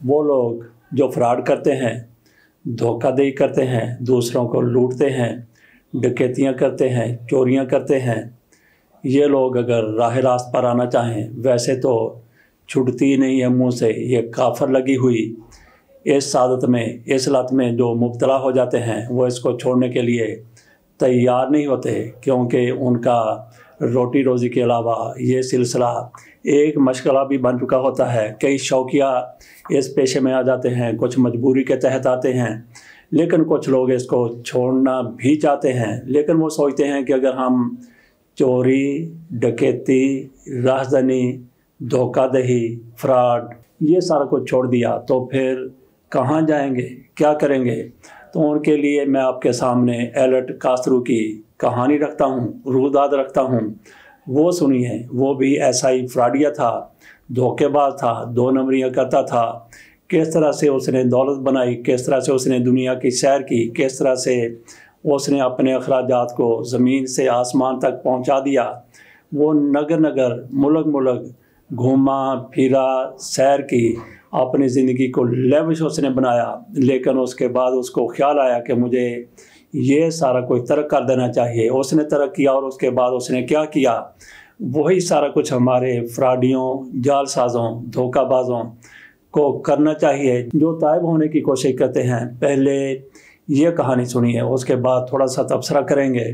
वो लोग जो फ्रॉड करते हैं, धोखाधड़ी करते हैं, दूसरों को लूटते हैं, डकैतियाँ करते हैं, चोरियाँ करते हैं, ये लोग अगर राह रास्त पर आना चाहें, वैसे तो छुटती नहीं है मुंह से। ये काफर लगी हुई इस आदत में, इस लत में जो मुब्तला हो जाते हैं, वो इसको छोड़ने के लिए तैयार नहीं होते, क्योंकि उनका रोटी रोज़ी के अलावा ये सिलसिला एक मशगला भी बन चुका होता है। कई शौकिया इस पेशे में आ जाते हैं, कुछ मजबूरी के तहत आते हैं, लेकिन कुछ लोग इसको छोड़ना भी चाहते हैं, लेकिन वो सोचते हैं कि अगर हम चोरी, डकैती, राहज़नी, धोखाधड़ी, फ्रॉड ये सारा कुछ छोड़ दिया तो फिर कहाँ जाएंगे, क्या करेंगे। तो उनके लिए मैं आपके सामने एलर्ट कास्त्रो की कहानी रखता हूँ, रूहदाद रखता हूँ। वो सुनिए। वो भी ऐसा ही फ्रॉडिया था, धोखेबाज था, दो नंबरियाँ करता था। किस तरह से उसने दौलत बनाई, किस तरह से उसने दुनिया की सैर की, किस तरह से उसने अपने अखराजात को ज़मीन से आसमान तक पहुंचा दिया। वो नगर नगर, मुल्क मुल्क घूमा फिरा, सैर की, अपनी ज़िंदगी को लेविश उसने बनाया। लेकिन उसके बाद उसको ख्याल आया कि मुझे ये सारा कुछ तर्क कर देना चाहिए। उसने तर्क किया और उसके बाद उसने क्या किया, वही सारा कुछ हमारे फ्रॉडियों, जालसाज़ों, धोखाबाजों को करना चाहिए जो ताइब होने की कोशिश करते हैं। पहले ये कहानी सुनिए, उसके बाद थोड़ा सा तबसरा करेंगे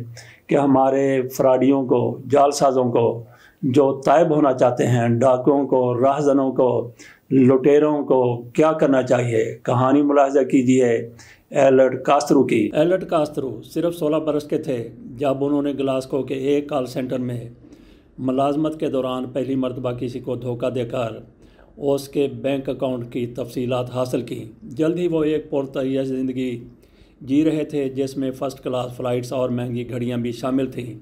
कि हमारे फ्रॉडियों को, जालसाज़ों को जो ताइब होना चाहते हैं, डाकुओं को, राहज़नों को, लुटेरों को क्या करना चाहिए। कहानी मुलाहिज़ा कीजिए एलर्ट कास्त्रो की। एलर्ट कास्त्रो सिर्फ 16 बरस के थे जब उन्होंने ग्लासगो के एक कॉल सेंटर में मुलाजमत के दौरान पहली मरतबा किसी को धोखा देकर उसके बैंक अकाउंट की तफसीलात हासिल की। जल्द ही वो एक पुरतयश ज़िंदगी जी रहे थे जिसमें फ़र्स्ट क्लास फ़्लाइट्स और महंगी घड़ियां भी शामिल थीं।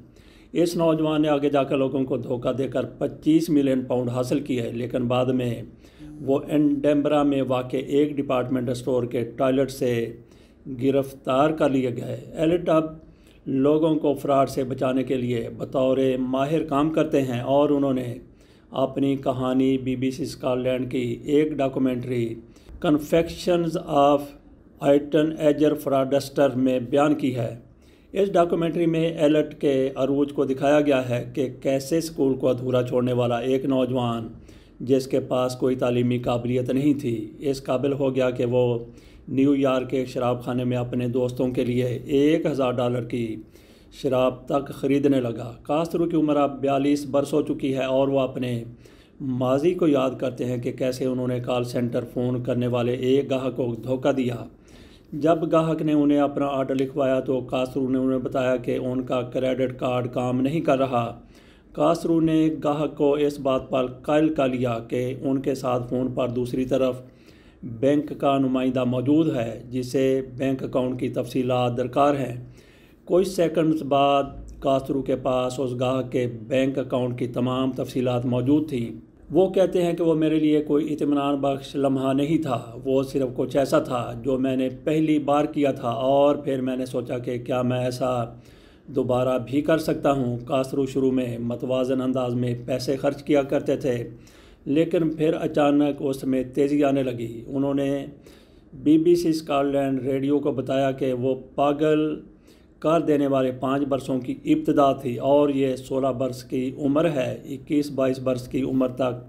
इस नौजवान ने आगे जाकर लोगों को धोखा देकर 25 मिलियन पाउंड हासिल किए, लेकिन बाद में वो एडिनबरा में वाक़ एक डिपार्टमेंट स्टोर के टॉयलेट से गिरफ़्तार कर लिए गए। एलर्ट अब लोगों को फ्रॉड से बचाने के लिए बतौर माहिर काम करते हैं और उन्होंने अपनी कहानी BBC स्कॉटलैंड की एक documentary confessions of a teenager fraudster में बयान की है। इस डॉक्यूमेंट्री में एलर्ट के अरूज को दिखाया गया है कि कैसे स्कूल को अधूरा छोड़ने वाला एक नौजवान जिसके पास कोई तालीमी काबिलियत नहीं थी, इस काबिल हो गया कि वो न्यूयॉर्क के एक शराब खाने में अपने दोस्तों के लिए $1000 की शराब तक ख़रीदने लगा। कास्त्रो की उम्र अब 42 बरस हो चुकी है और वो अपने माजी को याद करते हैं कि कैसे उन्होंने कॉल सेंटर फ़ोन करने वाले एक गाहक को धोखा दिया। जब गाहक ने उन्हें अपना ऑर्डर लिखवाया तो कास्त्रो ने उन्हें बताया कि उनका क्रेडिट कार्ड काम नहीं कर रहा। कास्त्रो ने गाहक को इस बात पर कायल कर लिया कि उनके साथ फ़ोन पर दूसरी तरफ बैंक का नुमाइंदा मौजूद है जिसे बैंक अकाउंट की तफसीलात दरकार हैं। कुछ सेकंड्स बाद कास्त्रो के पास उस गाहक के बैंक अकाउंट की तमाम तफसीलात मौजूद थी। वो कहते हैं कि वो मेरे लिए कोई इत्मीनान बख्श लम्हा नहीं था, वो सिर्फ कुछ ऐसा था जो मैंने पहली बार किया था और फिर मैंने सोचा कि क्या मैं ऐसा दोबारा भी कर सकता हूँ। कास्त्रो शुरू में मतवाज़न अंदाज में पैसे खर्च किया करते थे, लेकिन फिर अचानक उसमें तेज़ी आने लगी। उन्होंने BBC स्कॉटलैंड रेडियो को बताया कि वो पागल कर देने वाले 5 बरसों की इब्तदा थी और ये 16 बरस की उम्र है। 21-22 बरस की उम्र तक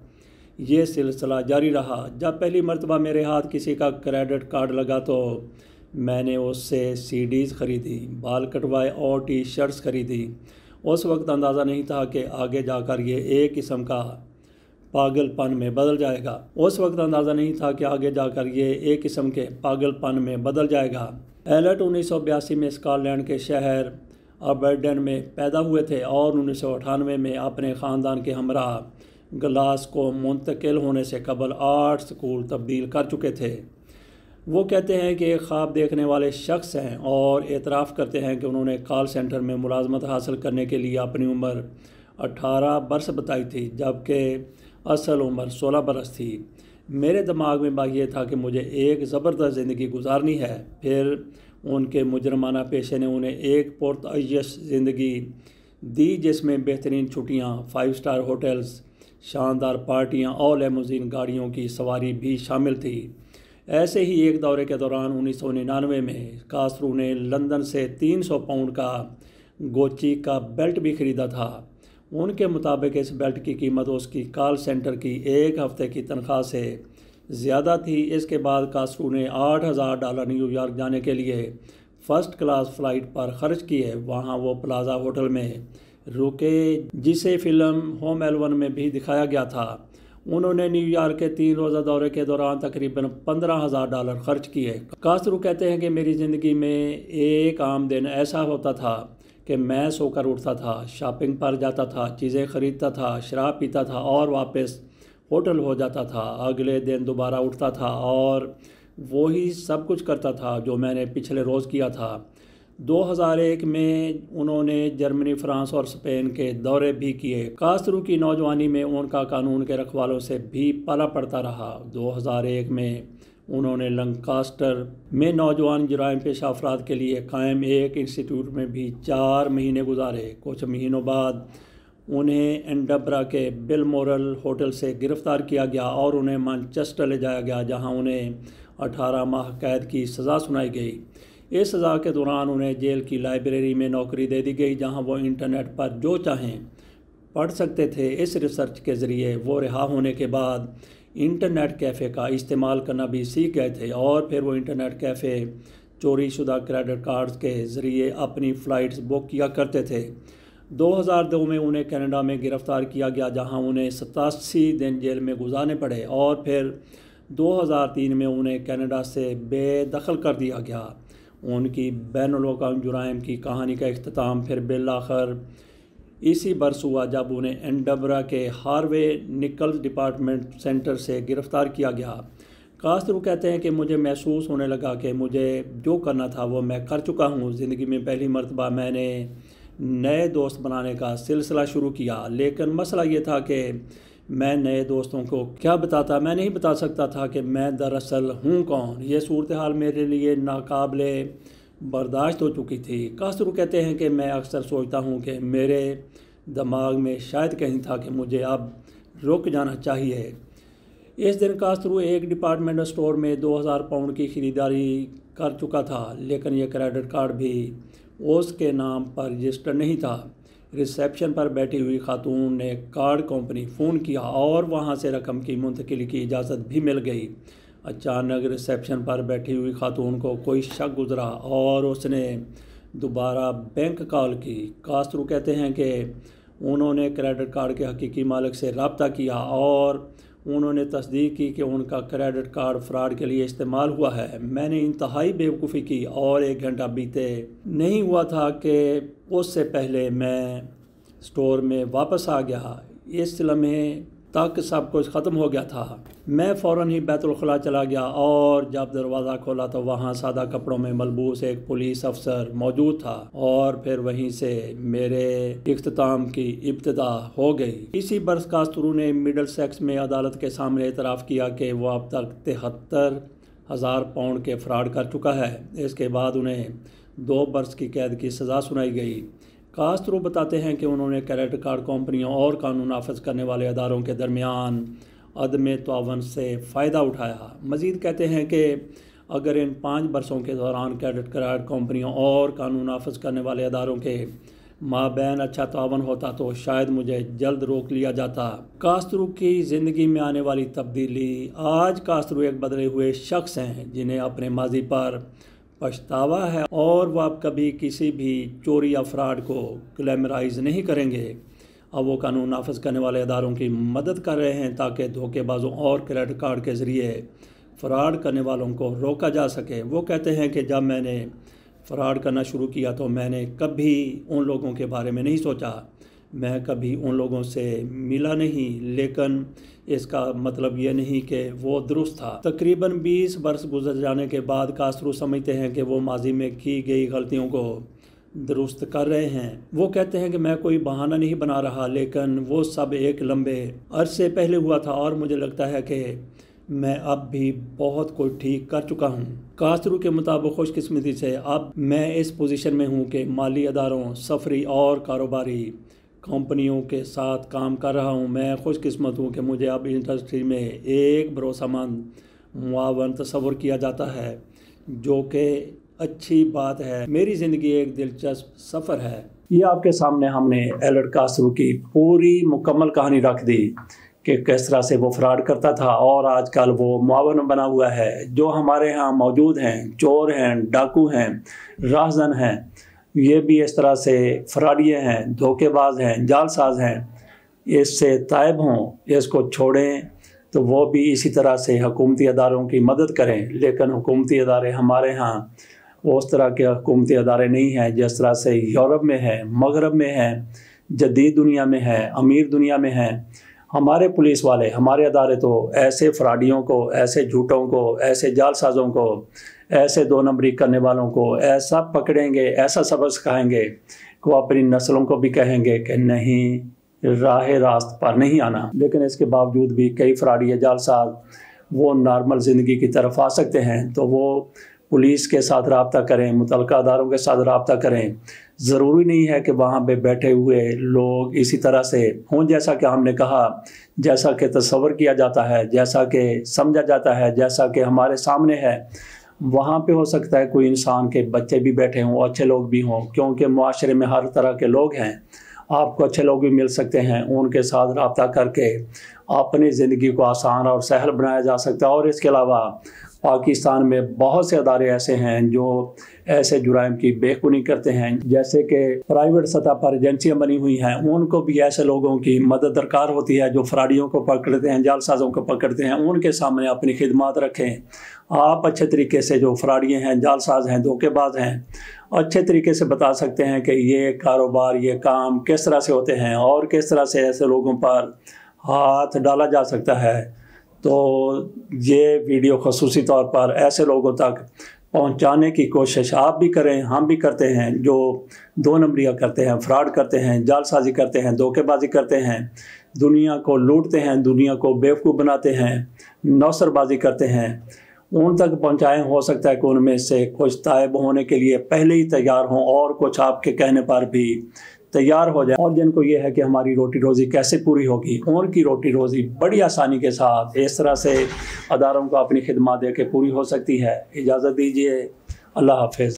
ये सिलसिला जारी रहा। जब पहली मरतबा मेरे हाथ किसी का क्रेडिट कार्ड लगा तो मैंने उससे CDs ख़रीदी, बाल कटवाए और T-शर्ट्स ख़रीदी। उस वक्त अंदाज़ा नहीं था कि आगे जाकर ये एक किस्म का पागलपन में बदल जाएगा। एलर्ट 1982 में स्कॉटलैंड के शहर अबरडीन में पैदा हुए थे और 1998 में अपने ख़ानदान के हमरा ग्लासगो मुंतकिल होने से कबल 8 स्कूल तब्दील कर चुके थे। वो कहते हैं कि एक ख्वाब देखने वाले शख्स हैं और एतराफ़ करते हैं कि उन्होंने कॉल सेंटर में मुलाजमत हासिल करने के लिए अपनी उम्र 18 बरस बताई थी, जबकि असल उम्र 16 बरस थी। मेरे दिमाग में बात ये था कि मुझे एक ज़बरदस्त ज़िंदगी गुजारनी है। फिर उनके मुजरमाना पेशे ने उन्हें एक पुरतयश ज़िंदगी दी जिसमें बेहतरीन छुट्टियाँ, 5 स्टार होटल्स, शानदार पार्टियाँ और लिमोज़िन गाड़ियों की सवारी भी शामिल थी। ایسے ہی ایک دورے کے دوران 1999 میں کاسترو نے لندن سے 300 پاؤنڈ کا گوچی کا بیلٹ بھی خریدا تھا۔ ان کے مطابق اس بیلٹ کی قیمت اس کی کال سینٹر کی ایک ہفتے کی تنخواہ سے زیادہ تھی۔ اس کے بعد کاسترو نے $8,000 نیو یارک جانے کے لیے فرسٹ کلاس فلائٹ پر خرچ کیے۔ وہاں وہ پلازا ہوٹل میں رکے جسے فلم ہوم ایلون میں بھی دکھایا گیا تھا۔ انہوں نے نیو یارک کے 3 روزہ دورے کے دوران تقریباً $15,000 خرچ کیے۔ کاسترو کہتے ہیں کہ میری زندگی میں ایک عام دن ایسا ہوتا تھا کہ میں سو کر اٹھتا تھا، شاپنگ پر جاتا تھا، چیزیں خریدتا تھا، شراب پیتا تھا اور واپس ہوٹل ہو جاتا تھا۔ اگلے دن دوبارہ اٹھتا تھا اور وہی سب کچھ کرتا تھا جو میں نے پچھلے روز کیا تھا۔ 2001 میں انہوں نے جرمنی، فرانس اور اسپین کے دورے بھی کیے۔ کاسترو کی نوجوانی میں ان کا قانون کے رکھوالوں سے بھی پالا پڑتا رہا۔ 2001 میں انہوں نے لنکاسٹر میں نوجوان جرائم پیشہ افراد کے لیے قائم ایک انسٹیٹیوٹ میں بھی 4 مہینے گزارے۔ کچھ مہینوں بعد انہیں ایڈنبرا کے بلمورل ہوٹل سے گرفتار کیا گیا اور انہیں مانچسٹر لے جایا گیا، جہاں انہیں 18 ماہ قید کی سزا سنائی گئی۔ اس سزا کے دوران انہیں جیل کی لائبریری میں نوکری دے دی گئی، جہاں وہ انٹرنیٹ پر جو چاہیں پڑھ سکتے تھے۔ اس ریسرچ کے ذریعے وہ رہا ہونے کے بعد انٹرنیٹ کیفے کا استعمال کرنا بھی سیکھ گئے تھے اور پھر وہ انٹرنیٹ کیفے چوری شدہ کریڈٹ کارڈز کے ذریعے اپنی فلائٹس بک کیا کرتے تھے۔ 2002 میں انہیں کینیڈا میں گرفتار کیا گیا، جہاں انہیں 87 دن جیل میں گزارنے پڑے اور پھر 2003 میں انہیں کینیڈا سے بے دخل کر دیا گیا۔ ان کی بین الاقوامی جرائم کی کہانی کا اختتام پھر بالآخر اسی برس ہوا جب انہیں ایڈنبرا کے ہاروے نکلز ڈپارٹمنٹ سینٹر سے گرفتار کیا گیا۔ کاسترو کہتے ہیں کہ مجھے محسوس ہونے لگا کہ مجھے جو کرنا تھا وہ میں کر چکا ہوں۔ زندگی میں پہلی مرتبہ میں نے نئے دوست بنانے کا سلسلہ شروع کیا، لیکن مسئلہ یہ تھا کہ میں نئے دوستوں کو کیا بتاتا۔ میں نہیں بتا سکتا تھا کہ میں دراصل ہوں کون۔ یہ صورتحال میرے لیے ناقابل برداشت ہو چکی تھی۔ کاسترو کہتے ہیں کہ میں اکثر سوچتا ہوں کہ میرے دماغ میں شاید کہیں تھا کہ مجھے اب رک جانا چاہیے۔ اس دن کاسترو ایک ڈپارٹمنٹ اسٹور میں 2000 پاؤنڈ کی خریداری کر چکا تھا، لیکن یہ کریڈٹ کارڈ بھی اس کے نام پر رجسٹر نہیں تھا۔ ریسیپشن پر بیٹھی ہوئی خاتون نے کارڈ کمپنی فون کیا اور وہاں سے رقم کی منتقلی کی اجازت بھی مل گئی۔ اچانک ریسیپشن پر بیٹھی ہوئی خاتون کو کوئی شک گزرا اور اس نے دوبارہ بینک کال کی۔ کاسترو کہتے ہیں کہ انہوں نے کریڈٹ کارڈ کے حقیقی مالک سے رابطہ کیا اور انہوں نے تصدیق کی کہ ان کا کریڈٹ کارڈ فراڈ کے لیے استعمال ہوا ہے۔ میں نے انتہائی بیوقوفی کی اور 1 گھنٹہ بیتے نہیں ہوا تھا کہ اس سے پہلے میں اسٹور میں واپس آ گیا۔ اس لمحے تک سب کچھ ختم ہو گیا تھا۔ میں فوراً ہی بیت الخلاء چلا گیا اور جب دروازہ کھولا تو وہاں سادہ کپڑوں میں ملبوس ایک پولیس افسر موجود تھا اور پھر وہیں سے میرے اختتام کی ابتدا ہو گئی۔ اسی برس کاسترو نے مڈل سیکس میں عدالت کے سامنے اعتراف کیا کہ وہ اب تک 73,000 پاؤنڈ کے فراڈ کر چکا ہے۔ اس کے بعد انہیں 2 برس کی قید کی سزا سنائی گئی۔ کاسترو بتاتے ہیں کہ انہوں نے کریڈٹ کارڈ کمپنیوں اور قانون نافذ کرنے والے اداروں کے درمیان عدم تعاون سے فائدہ اٹھایا۔ مزید کہتے ہیں کہ اگر ان 5 برسوں کے دوران کریڈٹ کارڈ کمپنیوں اور قانون نافذ کرنے والے اداروں کے مابین اچھا تعاون ہوتا تو شاید مجھے جلد روک لیا جاتا۔ کاسترو کی زندگی میں آنے والی تبدیلی۔ آج کاسترو ایک بدلے ہوئے شخص ہیں جنہیں اپنے ماضی پر پچھتاوا ہے اور وہ اب کبھی کسی بھی چوری یا فراڈ کو گلیمرائز نہیں کریں گے۔ اب وہ قانون نافذ کرنے والے اداروں کی مدد کر رہے ہیں تاکہ دھوکے بازوں اور کریڈٹ کارڈ کے ذریعے فراڈ کرنے والوں کو روکا جا سکے۔ وہ کہتے ہیں کہ جب میں نے فراڈ کرنا شروع کیا تو میں نے کبھی ان لوگوں کے بارے میں نہیں سوچا، میں کبھی ان لوگوں سے ملا نہیں، لیکن اس کا مطلب یہ نہیں کہ وہ درست تھا۔ تقریباً 20 برس گزر جانے کے بعد کاسترو سمجھتے ہیں کہ وہ ماضی میں کی گئی غلطیوں کو درست کر رہے ہیں۔ وہ کہتے ہیں کہ میں کوئی بہانہ نہیں بنا رہا، لیکن وہ سب ایک لمبے عرصے پہلے ہوا تھا اور مجھے لگتا ہے کہ میں اب بھی بہت کچھ ٹھیک کر چکا ہوں۔ کاسترو کے مطابق خوش قسمتی سے اب میں اس پوزیشن میں ہوں کہ مالی اداروں، سفری اور کاروباری کمپنیوں کے ساتھ کام کر رہا ہوں۔ میں خوش قسمت ہوں کہ مجھے اب انڈسٹری میں ایک بھروسہ مند मुआवन तस्वर किया जाता है, जो कि अच्छी बात है। मेरी ज़िंदगी एक दिलचस्प सफ़र है। ये आपके सामने हमने एल्बर्ट कास्ट्रो की पूरी मुकम्मल कहानी रख दी कि किस तरह से वो फ्रॉड करता था और आजकल वो मुआवन बना हुआ है। जो हमारे यहाँ मौजूद हैं, चोर हैं, डाकू हैं, राहज़न हैं, ये भी इस तरह से फ्रॉडिये हैं, धोखेबाज हैं, जालसाज हैं। इससे ताइब हों, इसको छोड़ें, तो वो भी इसी तरह से हुकूमती अदारों की मदद करें। लेकिन हुकूमती अदारे हमारे यहाँ वो उस तरह के हुकूमती अदारे नहीं हैं जिस तरह से यूरोप में है, मगरब में है, जदीद दुनिया में है, अमीर दुनिया में है। हमारे पुलिस वाले, हमारे अदारे तो ऐसे फ्रॉडियों को, ऐसे झूठों को, ऐसे जालसाजों को, ऐसे दो नंबरी करने वालों को ऐसा पकड़ेंगे, ऐसा सबक सिखाएंगे कि वो अपनी नस्लों को भी कहेंगे कि नहीं, राह रास्त पर नहीं आना। लेकिन इसके बावजूद भी कई फ्रॉडी जालसाज वो नॉर्मल ज़िंदगी की तरफ आ सकते हैं, तो वो पुलिस के साथ रब्ता करें, मुतल्लिका अदारों के साथ रब्ता करें। ज़रूरी नहीं है कि वहाँ पे बैठे हुए लोग इसी तरह से हों जैसा कि हमने कहा, जैसा कि तस्वर किया जाता है, जैसा कि समझा जाता है, जैसा कि हमारे सामने है। वहाँ पे हो सकता है कोई इंसान के बच्चे भी बैठे हों, अच्छे लोग भी हों, क्योंकि मुआशरे में हर तरह के लोग हैं। आपको अच्छे लोग भी मिल सकते हैं, उनके साथ रब्ता करके अपनी ज़िंदगी को आसान और सहल बनाया जा सकता है। और इसके अलावा पाकिस्तान में बहुत से अदारे ऐसे हैं जो ऐसे जुराइम की बेखुनी करते हैं, जैसे कि प्राइवेट सतह पर एजेंसियाँ बनी हुई हैं, उनको भी ऐसे लोगों की मदद दरकार होती है जो फ्रॉडियों को पकड़ते हैं, जालसाजों को पकड़ते हैं। उनके सामने अपनी खिदमत रखें। आप अच्छे तरीके से जो फ्रॉडिये हैं, जालसाज हैं, धोखेबाज हैं, अच्छे तरीके से बता सकते हैं कि ये कारोबार, ये काम किस तरह से होते हैं और किस तरह से ऐसे लोगों पर हाथ डाला जा सकता है। तो ये वीडियो ख़ुसूसी तौर पर ऐसे लोगों तक पहुंचाने की कोशिश आप भी करें, हम भी करते हैं, जो दो नंबरियाँ करते हैं, फ्रॉड करते हैं, जालसाजी करते हैं, धोखेबाजी करते हैं, दुनिया को लूटते हैं, दुनिया को बेवकूफ़ बनाते हैं, नौसरबाजी करते हैं। उन तक पहुंचाएं। हो सकता है कि उनमें से कुछ ताइब होने के लिए पहले ही तैयार हों और कुछ आपके कहने पर भी तैयार हो जाए। और जिनको ये है कि हमारी रोटी रोज़ी कैसे पूरी होगी, उनकी रोटी रोज़ी बड़ी आसानी के साथ इस तरह से अदारों को अपनी खिदमत दे के पूरी हो सकती है। इजाज़त दीजिए। अल्लाह हाफ़िज़।